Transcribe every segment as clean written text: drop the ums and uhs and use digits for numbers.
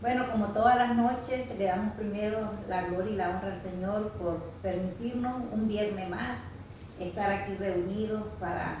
Bueno, como todas las noches, le damos primero la gloria y la honra al Señor por permitirnos un viernes más estar aquí reunidos para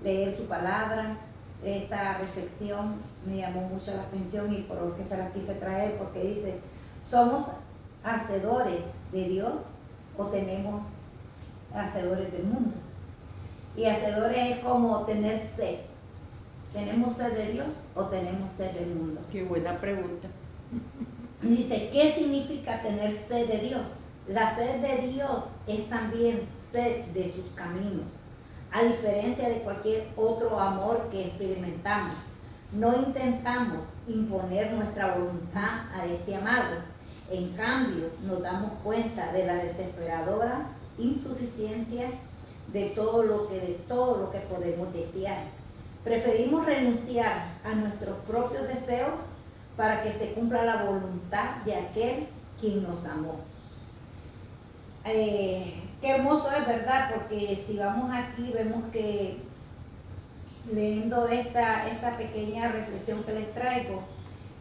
leer su palabra. Esta reflexión me llamó mucho la atención y por lo que se la quise traer, porque dice, ¿somos hacedores de Dios o tenemos hacedores del mundo? Y hacedores es como tener sed. ¿Tenemos sed de Dios o tenemos sed del mundo? Qué buena pregunta. Dice, ¿qué significa tener sed de Dios? La sed de Dios es también sed de sus caminos. A diferencia de cualquier otro amor que experimentamos, no intentamos imponer nuestra voluntad a este amado. En cambio, nos damos cuenta de la desesperadora insuficiencia de todo lo que podemos desear. Preferimos renunciar a nuestros propios deseos para que se cumpla la voluntad de aquel quien nos amó. Qué hermoso es, ¿verdad? Porque si vamos aquí vemos que leyendo esta pequeña reflexión que les traigo,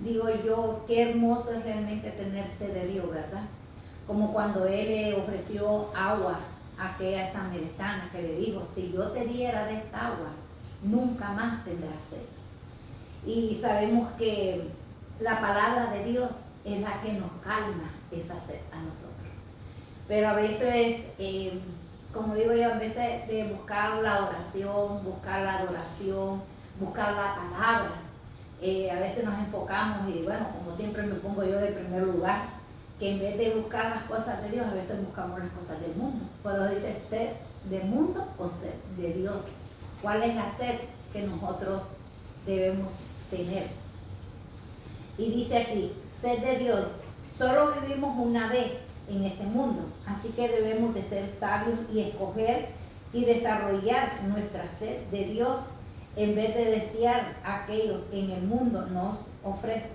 digo yo, qué hermoso es realmente tener sed de Dios, ¿verdad? Como cuando Él le ofreció agua a aquella samaritana que le dijo, si yo te diera de esta agua, nunca más tendrás sed. Y sabemos que la palabra de Dios es la que nos calma esa sed a nosotros. Pero a veces, como digo yo, a veces de buscar la oración, buscar la adoración, buscar la palabra, a veces nos enfocamos y bueno, como siempre me pongo yo de primer lugar, que en vez de buscar las cosas de Dios, a veces buscamos las cosas del mundo. Cuando dice sed del mundo o sed de Dios, ¿cuál es la sed que nosotros debemos tener? Y dice aquí, sed de Dios, solo vivimos una vez en este mundo, así que debemos de ser sabios y escoger y desarrollar nuestra sed de Dios en vez de desear aquello que en el mundo nos ofrece.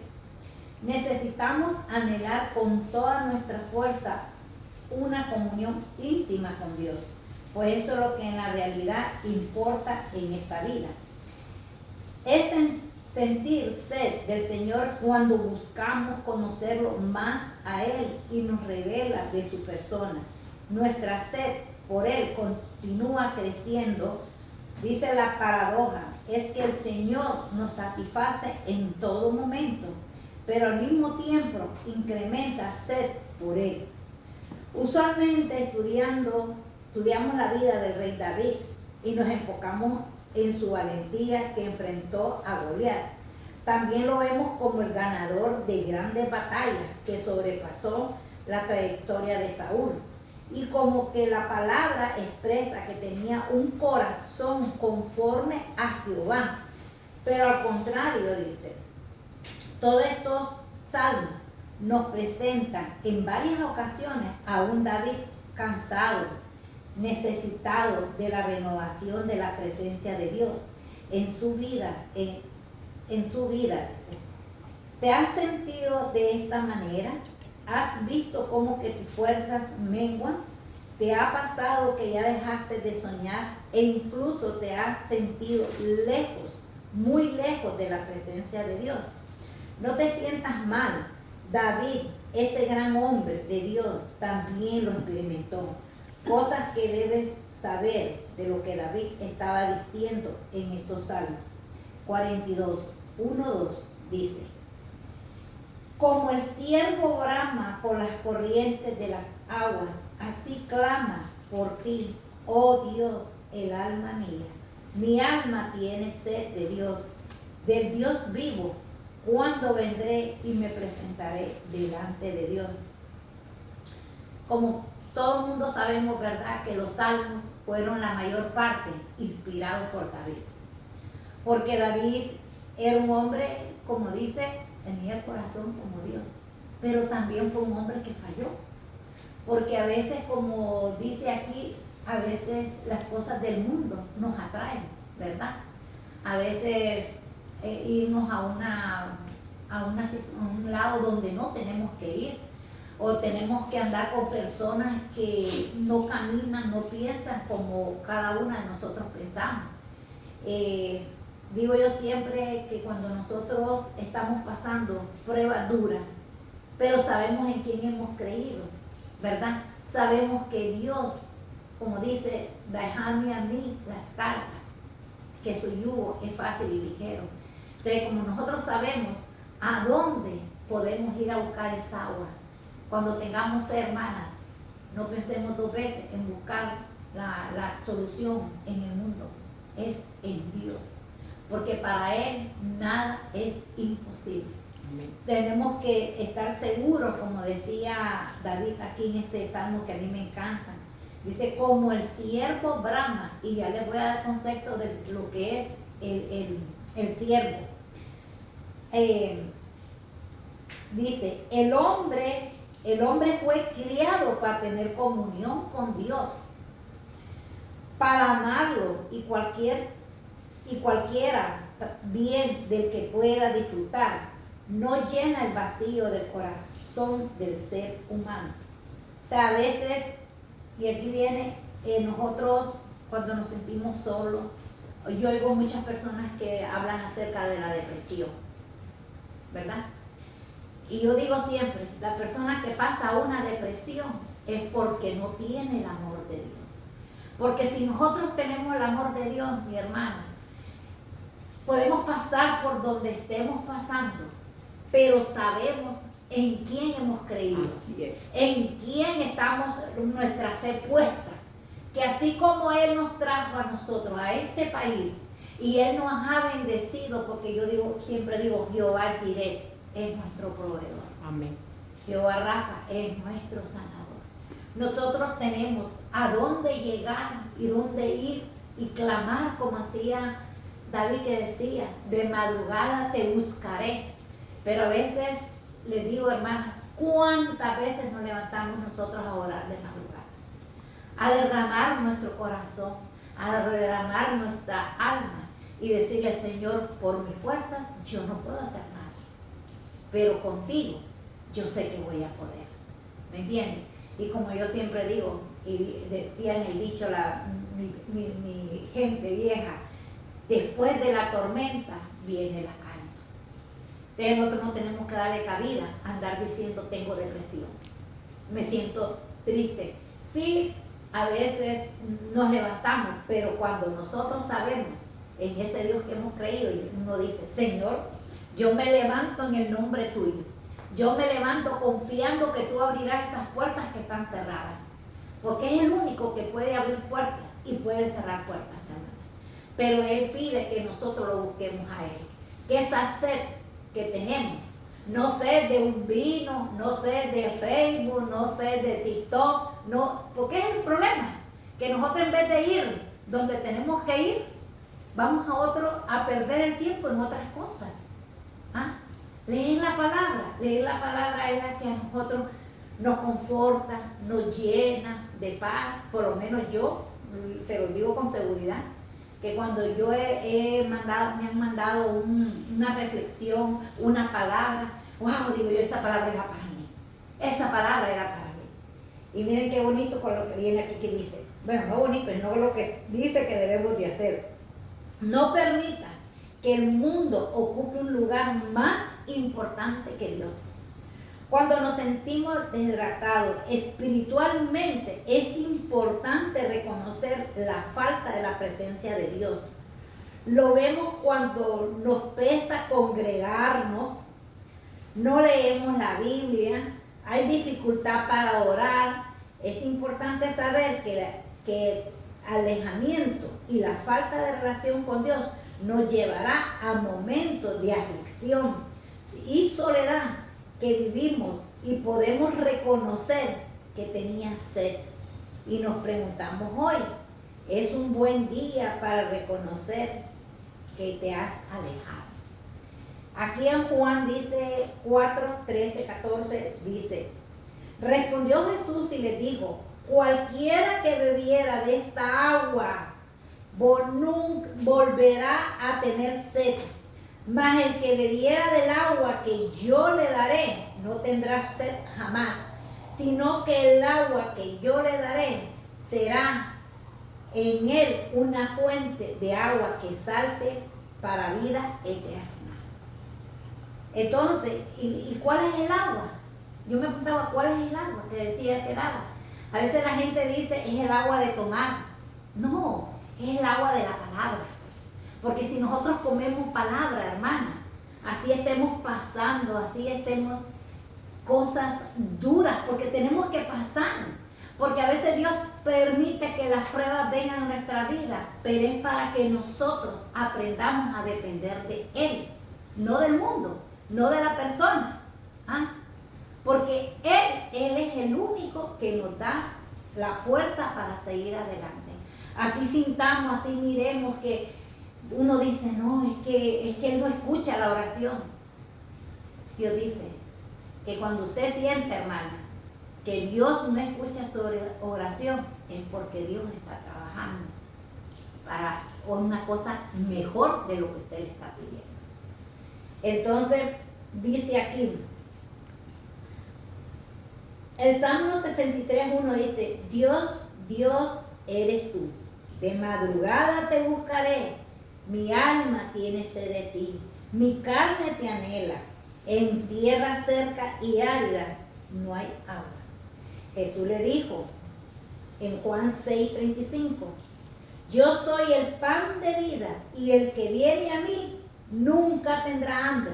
Necesitamos anhelar con toda nuestra fuerza una comunión íntima con Dios, pues eso es lo que en la realidad importa en esta vida. Es sentir sed del Señor cuando buscamos conocerlo más a Él y nos revela de su persona. Nuestra sed por Él continúa creciendo. Dice la paradoja, es que el Señor nos satisface en todo momento, pero al mismo tiempo incrementa sed por Él. Usualmente estudiamos la vida del rey David y nos enfocamos en su valentía que enfrentó a Goliat. También lo vemos como el ganador de grandes batallas que sobrepasó la trayectoria de Saúl. Y como que la palabra expresa que tenía un corazón conforme a Jehová. Pero al contrario, dice, todos estos salmos nos presentan en varias ocasiones a un David cansado, necesitado de la renovación de la presencia de Dios en su vida, en su vida, dice. ¿Te has sentido de esta manera? ¿Has visto cómo que tus fuerzas menguan? ¿Te ha pasado que ya dejaste de soñar e incluso te has sentido lejos, muy lejos de la presencia de Dios? No te sientas mal. David, ese gran hombre de Dios, también lo experimentó. Cosas que debes saber de lo que David estaba diciendo en estos salmos. 42, 1, 2, dice, como el ciervo brama por las corrientes de las aguas, así clama por ti, oh Dios, el alma mía. Mi alma tiene sed de Dios, del Dios vivo. ¿Cuándo vendré y me presentaré delante de Dios? Como todo el mundo sabemos, ¿verdad?, que los salmos fueron la mayor parte inspirados por David. Porque David era un hombre, como dice, tenía el corazón como Dios. Pero también fue un hombre que falló. Porque a veces, como dice aquí, a veces las cosas del mundo nos atraen, ¿verdad? A veces irnos a un lado donde no tenemos que ir, o tenemos que andar con personas que no caminan, no piensan como cada una de nosotros pensamos. Digo yo siempre que cuando nosotros estamos pasando pruebas duras, pero sabemos en quién hemos creído, ¿verdad? Sabemos que Dios, como dice, dejadme a mí las cargas, que su yugo es fácil y ligero. Entonces, como nosotros sabemos a dónde podemos ir a buscar esa agua, cuando tengamos sed, hermanas, no pensemos dos veces en buscar la solución en el mundo, es en Dios, porque para Él nada es imposible. Amén. Tenemos que estar seguros, como decía David aquí en este salmo que a mí me encanta. Dice, como el siervo brama, y ya les voy a dar concepto de lo que es el siervo. Dice, el hombre fue criado para tener comunión con Dios, para amarlo y cualquiera bien del que pueda disfrutar, no llena el vacío del corazón del ser humano. O sea, a veces, y aquí viene, nosotros cuando nos sentimos solos, yo oigo muchas personas que hablan acerca de la depresión, ¿verdad? Y yo digo siempre, la persona que pasa una depresión es porque no tiene el amor de Dios. Porque si nosotros tenemos el amor de Dios, mi hermano, podemos pasar por donde estemos pasando, pero sabemos en quién hemos creído, en quién estamos nuestra fe puesta. Que así como Él nos trajo a nosotros, a este país, y Él nos ha bendecido, porque yo siempre digo, Jehová Jireh es nuestro proveedor. Amén. Jehová Rafa es nuestro sanador. Nosotros tenemos a dónde llegar y dónde ir y clamar, como hacía David, que decía, de madrugada te buscaré. Pero a veces les digo, hermanas, ¿cuántas veces nos levantamos nosotros a orar de madrugada? A derramar nuestro corazón, a derramar nuestra alma y decirle, Señor, por mis fuerzas yo no puedo hacer nada, pero contigo yo sé que voy a poder. ¿Me entiendes? Y como yo siempre digo, y decía en el dicho mi gente vieja, después de la tormenta viene la calma. Entonces nosotros no tenemos que darle cabida a andar diciendo tengo depresión, me siento triste. Sí, a veces nos levantamos, pero cuando nosotros sabemos en ese Dios que hemos creído, y uno dice, Señor, yo me levanto en el nombre tuyo. Yo me levanto confiando que tú abrirás esas puertas que están cerradas. Porque es el único que puede abrir puertas y puede cerrar puertas, hermana. Pero Él pide que nosotros lo busquemos a Él. Que esa sed que tenemos, no sed de un vino, no sed de Facebook, no sed de TikTok, no, porque es el problema. Que nosotros en vez de ir donde tenemos que ir, vamos a perder el tiempo en otras cosas. ¿Ah? Leer la palabra es la que a nosotros nos conforta, nos llena de paz. Por lo menos yo, se lo digo con seguridad, que cuando yo me han mandado una reflexión, una palabra, wow, digo yo, esa palabra era para mí, esa palabra era para mí. Y miren qué bonito con lo que viene aquí que dice, bueno, no bonito, sino lo que dice que debemos de hacer. No permita que el mundo ocupe un lugar más importante que Dios. Cuando nos sentimos deshidratados espiritualmente, es importante reconocer la falta de la presencia de Dios. Lo vemos cuando nos pesa congregarnos, no leemos la Biblia, hay dificultad para orar. Es importante saber que alejamiento y la falta de relación con Dios nos llevará a momentos de aflicción y soledad que vivimos, y podemos reconocer que tenía sed. Y nos preguntamos hoy, ¿es un buen día para reconocer que te has alejado? Aquí en Juan dice 4, 13, 14, dice, respondió Jesús y le dijo, cualquiera que bebiera de esta agua volverá a tener sed, mas el que bebiera del agua que yo le daré no tendrá sed jamás, sino que el agua que yo le daré será en él una fuente de agua que salte para vida eterna. Entonces, ¿y cuál es el agua? Yo me preguntaba, ¿cuál es el agua que decía que daba? A veces la gente dice, es el agua de tomar. No, es el agua de la palabra. Porque si nosotros comemos palabra, hermana, así estemos pasando, así estemos cosas duras, porque tenemos que pasar. Porque a veces Dios permite que las pruebas vengan a nuestra vida, pero es para que nosotros aprendamos a depender de Él, no del mundo, no de la persona. ¿Ah? Porque Él es el único que nos da la fuerza para seguir adelante. Así sintamos, así miremos que uno dice, no, es que Él no escucha la oración. Dios dice que cuando usted siente, hermana, que Dios no escucha su oración, es porque Dios está trabajando para una cosa mejor de lo que usted le está pidiendo. Entonces, dice aquí, el Salmo 63:1 dice, Dios, Dios eres tú, de madrugada te buscaré, mi alma tiene sed de ti, mi carne te anhela, en tierra seca y árida no hay agua. Jesús le dijo en Juan 6:35, yo soy el pan de vida y el que viene a mí nunca tendrá hambre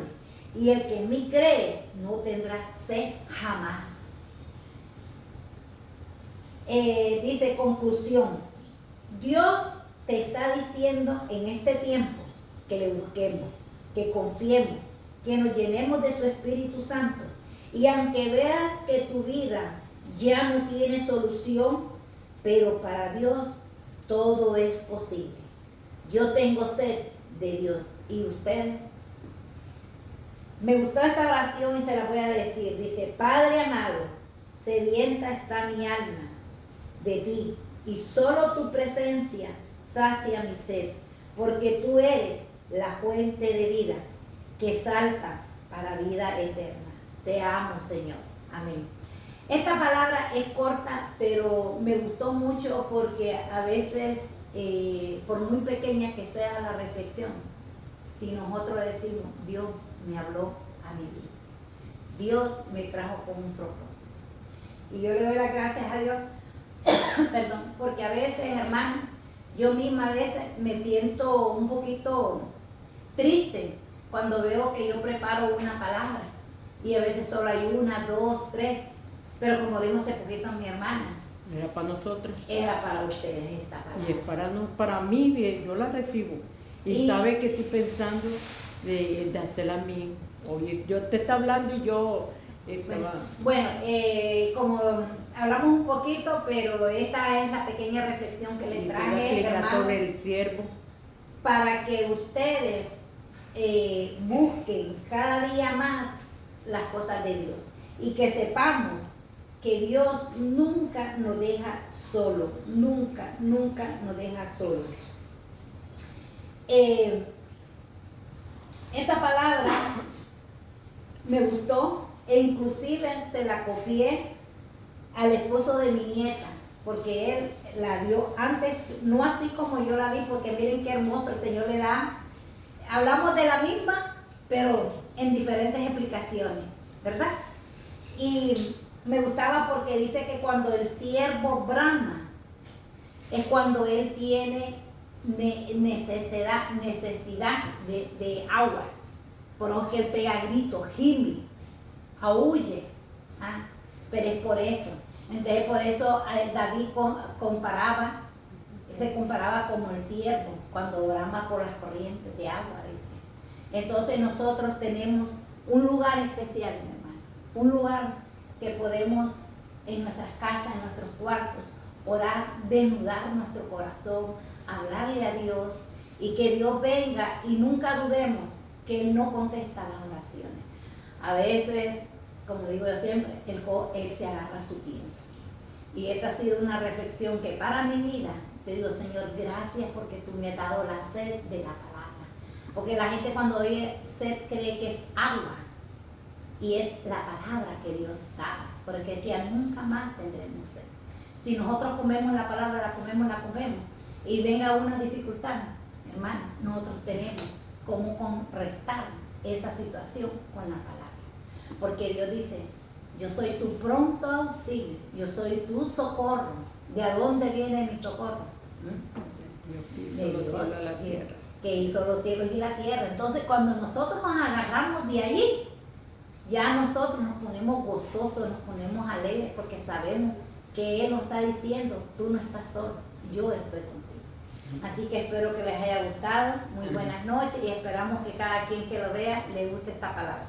y el que en mí cree no tendrá sed jamás. Dice conclusión, Dios te está diciendo en este tiempo que le busquemos, que confiemos, que nos llenemos de su Espíritu Santo. Y aunque veas que tu vida ya no tiene solución, pero para Dios todo es posible. Yo tengo sed de Dios. ¿Y ustedes? Me gustó esta oración y se la voy a decir. Dice, Padre amado, sedienta está mi alma de ti, y solo tu presencia sacia mi sed, porque tú eres la fuente de vida que salta para vida eterna. Te amo, Señor. Amén. Esta palabra es corta, pero me gustó mucho porque a veces, por muy pequeña que sea la reflexión, si nosotros decimos, Dios me habló a mi vida, Dios me trajo con un propósito. Y yo le doy las gracias a Dios, perdón, porque a veces, hermana, yo misma a veces me siento un poquito triste cuando veo que yo preparo una palabra y a veces solo hay una, dos, tres, pero como dijo hace poquito mi hermana, era para nosotros, era para ustedes esta palabra. Y es para mí, bien, yo la recibo. Y sabe que estoy pensando de hacerla a mí. Oye, yo te está hablando y yo estaba... Bueno, como hablamos un poquito, pero esta es la pequeña reflexión que les traje, hermano, sobre el siervo, para que ustedes busquen cada día más las cosas de Dios y que sepamos que Dios nunca nos deja solo, nunca, nunca nos deja solo. Esta palabra me gustó e inclusive se la copié al esposo de mi nieta, porque él la dio antes, no así como yo la di, porque miren qué hermoso el Señor le da. Hablamos de la misma, pero en diferentes explicaciones, ¿verdad? Y me gustaba porque dice que cuando el siervo brama es cuando él tiene necesidad de agua. Por eso que él pega gritos, gime, aúlle. ¿Ah? Pero es por eso. Entonces por eso David se comparaba como el siervo cuando brama por las corrientes de agua, dice. Entonces nosotros tenemos un lugar especial, mi hermano, un lugar que podemos en nuestras casas, en nuestros cuartos, orar, desnudar nuestro corazón, hablarle a Dios y que Dios venga y nunca dudemos que Él no contesta las oraciones. A veces, como digo yo siempre, Él se agarra a su tiempo. Y esta ha sido una reflexión que para mi vida, te digo, Señor, gracias porque tú me has dado la sed de la palabra. Porque la gente cuando oye sed cree que es agua. Y es la palabra que Dios da. Porque decía, nunca más tendremos sed. Si nosotros comemos la palabra, la comemos. Y venga una dificultad, hermana, nosotros tenemos cómo contrarrestar esa situación con la palabra. Porque Dios dice, yo soy tu pronto auxilio, yo soy tu socorro. ¿De dónde viene mi socorro? Dios hizo los cielos y la tierra. Que hizo los cielos y la tierra. Entonces cuando nosotros nos agarramos de ahí, ya nosotros nos ponemos gozosos, nos ponemos alegres, porque sabemos que Él nos está diciendo, tú no estás solo, yo estoy contigo. Así que espero que les haya gustado. Muy buenas noches y esperamos que cada quien que lo vea le guste esta palabra.